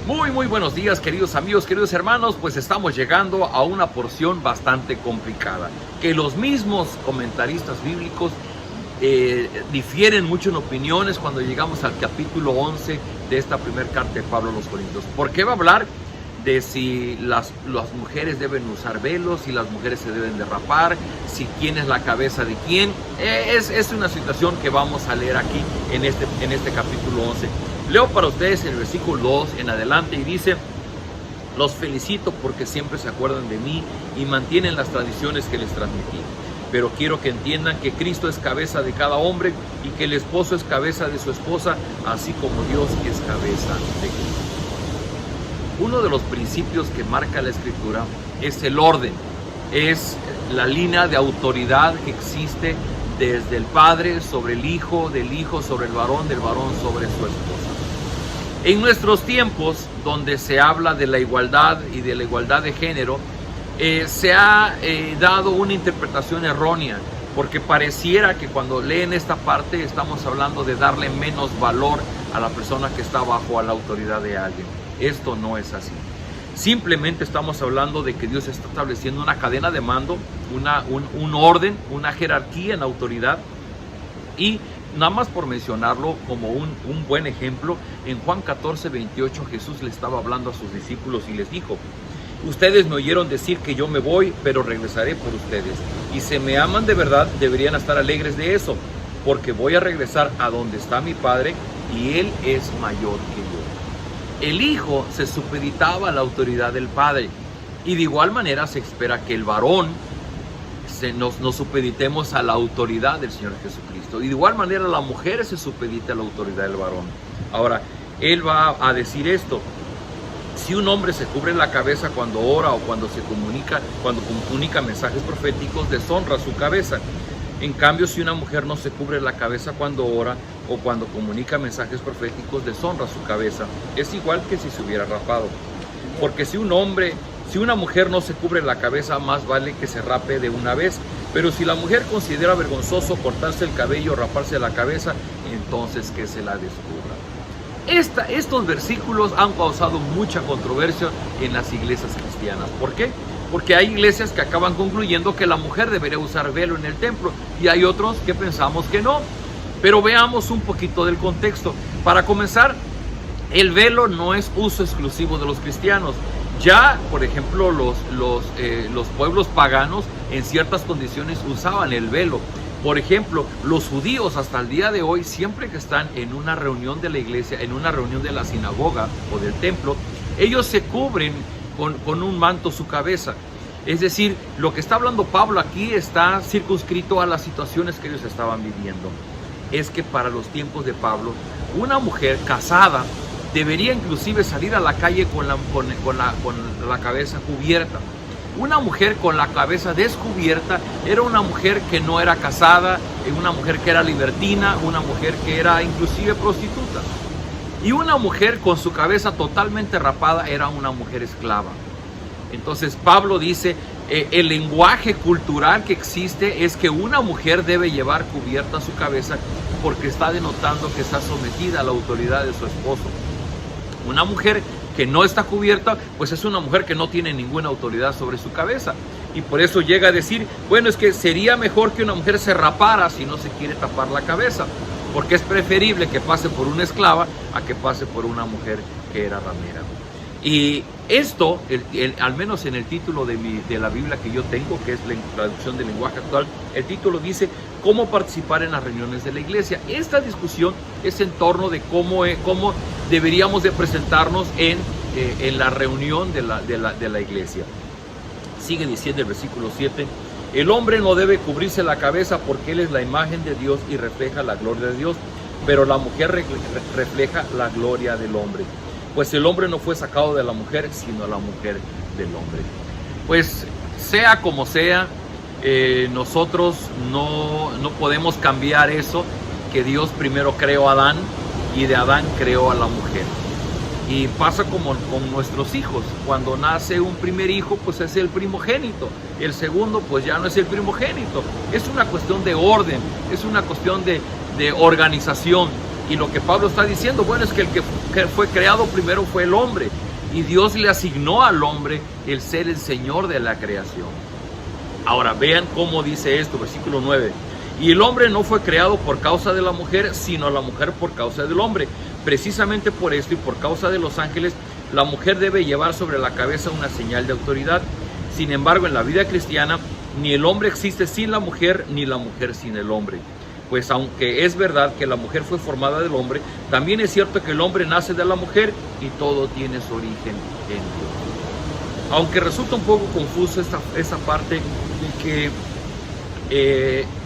Muy buenos días, queridos amigos, queridos hermanos. Pues estamos llegando a una porción bastante complicada, que los mismos comentaristas bíblicos difieren mucho en opiniones cuando llegamos al capítulo 11 de esta primera carta de Pablo a los Corintios. Porque va a hablar de si las mujeres deben usar velos, si las mujeres se deben de rapar, si quién es la cabeza de quién. Es una situación que vamos a leer aquí en este capítulo 11. Leo para ustedes el versículo 2 en adelante y dice: los felicito porque siempre se acuerdan de mí y mantienen las tradiciones que les transmití. Pero quiero que entiendan que Cristo es cabeza de cada hombre y que el esposo es cabeza de su esposa, así como Dios es cabeza de Cristo. Uno de los principios que marca la Escritura es el orden, es la línea de autoridad que existe desde el Padre sobre el Hijo, del Hijo sobre el varón, del varón sobre su esposa. En nuestros tiempos, donde se habla de la igualdad y de la igualdad de género, se ha dado una interpretación errónea, porque pareciera que cuando leen esta parte estamos hablando de darle menos valor a la persona que está bajo a la autoridad de alguien. Esto no es así. Simplemente estamos hablando de que Dios está estableciendo una cadena de mando, un orden, una jerarquía en autoridad. Y nada más por mencionarlo como un buen ejemplo, en Juan 14:28 Jesús le estaba hablando a sus discípulos y les dijo: ustedes me oyeron decir que yo me voy, pero regresaré por ustedes. Y si me aman de verdad, deberían estar alegres de eso, porque voy a regresar a donde está mi Padre y Él es mayor que yo. El Hijo se supeditaba a la autoridad del Padre, y de igual manera se espera que el varón nos supeditemos a la autoridad del Señor Jesucristo, y de igual manera la mujer se supedita a la autoridad del varón. Ahora, Él va a decir esto: si un hombre se cubre la cabeza cuando ora o cuando comunica mensajes proféticos, deshonra su cabeza. En cambio, si una mujer no se cubre la cabeza cuando ora o cuando comunica mensajes proféticos, deshonra su cabeza. Es igual que si se hubiera rapado. Porque si una mujer no se cubre la cabeza, más vale que se rape de una vez. Pero si la mujer considera vergonzoso cortarse el cabello o raparse la cabeza, entonces que se la descubra. Estos versículos han causado mucha controversia en las iglesias cristianas. ¿Por qué? Porque hay iglesias que acaban concluyendo que la mujer debería usar velo en el templo, y hay otros que pensamos que no. Pero veamos un poquito del contexto. Para comenzar, el velo no es uso exclusivo de los cristianos. Ya, por ejemplo, los pueblos paganos en ciertas condiciones usaban el velo. Por ejemplo, los judíos hasta el día de hoy, siempre que están en una reunión de la iglesia, en una reunión de la sinagoga o del templo, ellos se cubren con un manto su cabeza. Es decir, lo que está hablando Pablo aquí está circunscrito a las situaciones que ellos estaban viviendo. Es que para los tiempos de Pablo, una mujer casada debería inclusive salir a la calle con la cabeza cubierta. Una mujer con la cabeza descubierta era una mujer que no era casada, una mujer que era libertina, una mujer que era inclusive prostituta. Y una mujer con su cabeza totalmente rapada era una mujer esclava. Entonces Pablo dice, el lenguaje cultural que existe es que una mujer debe llevar cubierta su cabeza porque está denotando que está sometida a la autoridad de su esposo. Una mujer que no está cubierta, pues es una mujer que no tiene ninguna autoridad sobre su cabeza. Y por eso llega a decir, bueno, es que sería mejor que una mujer se rapara si no se quiere tapar la cabeza, porque es preferible que pase por una esclava a que pase por una mujer que era ramera. Y esto, al menos en el título de la Biblia que yo tengo, que es la traducción del lenguaje actual, el título dice: ¿cómo participar en las reuniones de la iglesia? Esta discusión es en torno de cómo deberíamos de presentarnos en la reunión de la iglesia. Sigue diciendo el versículo 7: el hombre no debe cubrirse la cabeza porque él es la imagen de Dios y refleja la gloria de Dios, pero la mujer refleja la gloria del hombre. Pues el hombre no fue sacado de la mujer, sino la mujer del hombre. Pues sea como sea, nosotros no podemos cambiar eso, que Dios primero creó a Adán y de Adán creó a la mujer. Y pasa como con nuestros hijos. Cuando nace un primer hijo, pues es el primogénito. El segundo, pues ya no es el primogénito. Es una cuestión de orden, es una cuestión de organización. Y lo que Pablo está diciendo, bueno, es que el que mujer, fue creado primero fue el hombre, y Dios le asignó al hombre el ser el Señor de la creación. Ahora vean cómo dice esto, versículo 9. Y el hombre no fue creado por causa de la mujer, sino la mujer por causa del hombre. Precisamente por esto y por causa de los ángeles, la mujer debe llevar sobre la cabeza una señal de autoridad. Sin embargo, en la vida cristiana, ni el hombre existe sin la mujer, ni la mujer sin el hombre. Pues aunque es verdad que la mujer fue formada del hombre, también es cierto que el hombre nace de la mujer y todo tiene su origen en Dios. Aunque resulta un poco confuso esta parte de que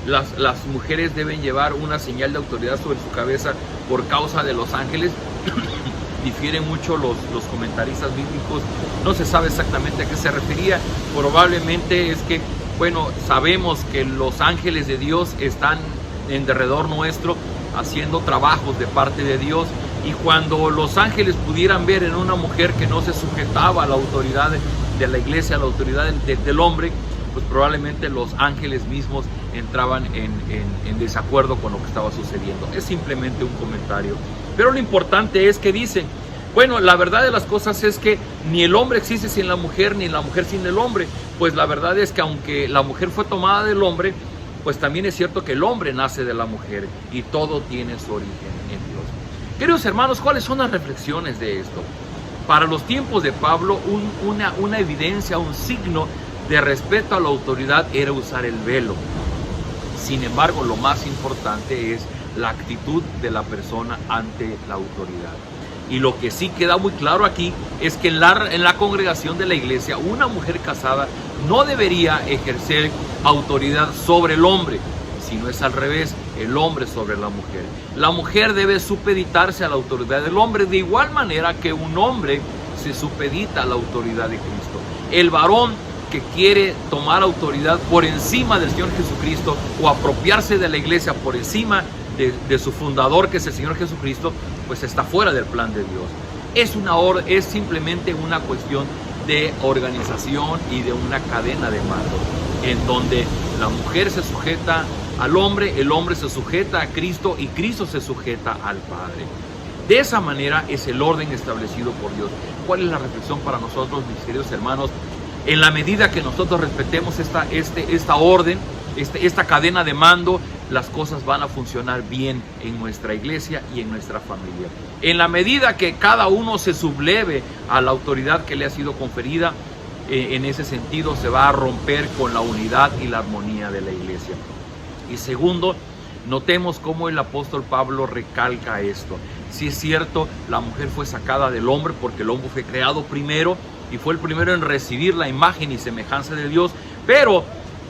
las mujeres deben llevar una señal de autoridad sobre su cabeza por causa de los ángeles, difieren mucho los comentaristas bíblicos, no se sabe exactamente a qué se refería. Probablemente es que, bueno, sabemos que los ángeles de Dios están en derredor nuestro haciendo trabajos de parte de Dios, y cuando los ángeles pudieran ver en una mujer que no se sujetaba a la autoridad de la iglesia, a la autoridad del hombre, pues probablemente los ángeles mismos entraban en desacuerdo con lo que estaba sucediendo. Es simplemente un comentario, pero lo importante es que dicen, bueno, la verdad de las cosas es que ni el hombre existe sin la mujer, ni la mujer sin el hombre. Pues la verdad es que aunque la mujer fue tomada del hombre, pues también es cierto que el hombre nace de la mujer y todo tiene su origen en Dios. Queridos hermanos, ¿cuáles son las reflexiones de esto? Para los tiempos de Pablo, una evidencia, un signo de respeto a la autoridad era usar el velo. Sin embargo, lo más importante es la actitud de la persona ante la autoridad. Y lo que sí queda muy claro aquí es que en la congregación de la iglesia, una mujer casada no debería ejercer autoridad sobre el hombre, sino es al revés, el hombre sobre la mujer. La mujer debe supeditarse a la autoridad del hombre, de igual manera que un hombre se supedita a la autoridad de Cristo. El varón que quiere tomar autoridad por encima del Señor Jesucristo o apropiarse de la iglesia por encima de su fundador, que es el Señor Jesucristo, pues está fuera del plan de Dios. Es simplemente una cuestión de organización y de una cadena de mando, en donde la mujer se sujeta al hombre, el hombre se sujeta a Cristo y Cristo se sujeta al Padre. De esa manera es el orden establecido por Dios. ¿Cuál es la reflexión para nosotros, mis queridos hermanos? En la medida que nosotros respetemos esta orden, esta cadena de mando, las cosas van a funcionar bien en nuestra iglesia y en nuestra familia. En la medida que cada uno se subleve a la autoridad que le ha sido conferida, en ese sentido se va a romper con la unidad y la armonía de la iglesia. Y segundo, notemos cómo el apóstol Pablo recalca esto. Si es cierto, la mujer fue sacada del hombre porque el hombre fue creado primero y fue el primero en recibir la imagen y semejanza de Dios, pero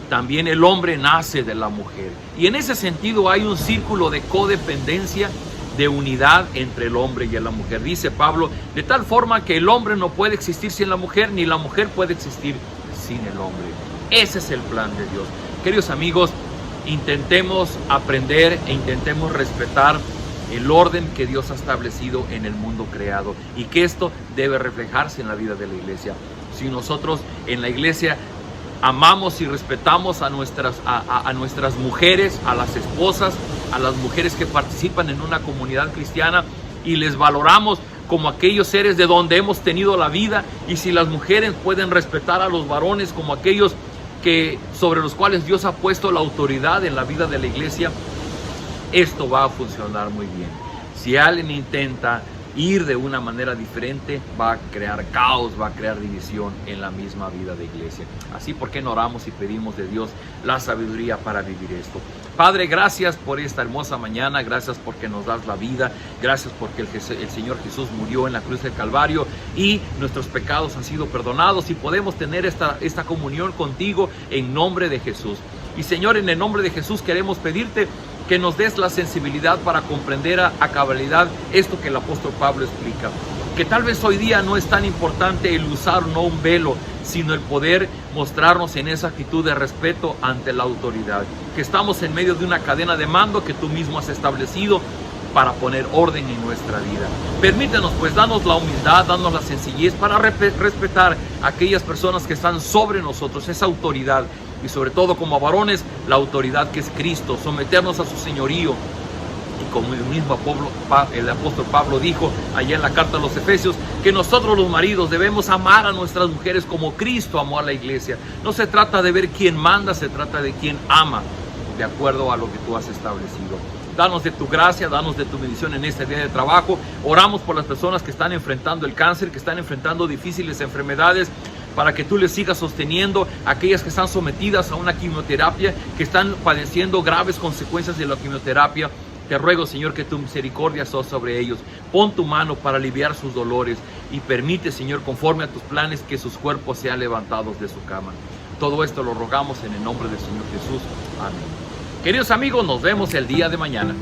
también el hombre nace de la mujer. Y en ese sentido hay un círculo de codependencia, de unidad entre el hombre y la mujer. Dice Pablo, de tal forma que el hombre no puede existir sin la mujer, ni la mujer puede existir sin el hombre. Ese es el plan de Dios. Queridos amigos, intentemos aprender e intentemos respetar el orden que Dios ha establecido en el mundo creado, y que esto debe reflejarse en la vida de la iglesia. Si nosotros en la iglesia amamos y respetamos a nuestras mujeres, a las esposas, a las mujeres que participan en una comunidad cristiana, y les valoramos como aquellos seres de donde hemos tenido la vida, y si las mujeres pueden respetar a los varones como aquellos sobre los cuales Dios ha puesto la autoridad en la vida de la iglesia, esto va a funcionar muy bien. Si alguien intenta ir de una manera diferente, va a crear caos, va a crear división en la misma vida de iglesia. Así, ¿por qué no oramos y pedimos de Dios la sabiduría para vivir esto? Padre, gracias por esta hermosa mañana, gracias porque nos das la vida, gracias porque el Señor Jesús murió en la cruz del Calvario y nuestros pecados han sido perdonados y podemos tener esta comunión contigo en nombre de Jesús. Y Señor, en el nombre de Jesús queremos pedirte que nos des la sensibilidad para comprender a cabalidad esto que el apóstol Pablo explica. Que tal vez hoy día no es tan importante el usar no un velo, sino el poder mostrarnos en esa actitud de respeto ante la autoridad. Que estamos en medio de una cadena de mando que tú mismo has establecido para poner orden en nuestra vida. Permítenos, pues, danos la humildad, danos la sencillez para respetar a aquellas personas que están sobre nosotros, esa autoridad. Y sobre todo como varones, la autoridad que es Cristo, someternos a su señorío. Y como el mismo el apóstol Pablo dijo allá en la carta a los Efesios, que nosotros los maridos debemos amar a nuestras mujeres como Cristo amó a la iglesia. No se trata de ver quién manda, se trata de quién ama, de acuerdo a lo que tú has establecido. Danos de tu gracia, danos de tu bendición en este día de trabajo. Oramos por las personas que están enfrentando el cáncer, que están enfrentando difíciles enfermedades, para que tú les sigas sosteniendo. Aquellas que están sometidas a una quimioterapia, que están padeciendo graves consecuencias de la quimioterapia, te ruego, Señor, que tu misericordia sea sobre ellos. Pon tu mano para aliviar sus dolores y permite, Señor, conforme a tus planes, que sus cuerpos sean levantados de su cama. Todo esto lo rogamos en el nombre del Señor Jesús. Amén. Queridos amigos, nos vemos el día de mañana.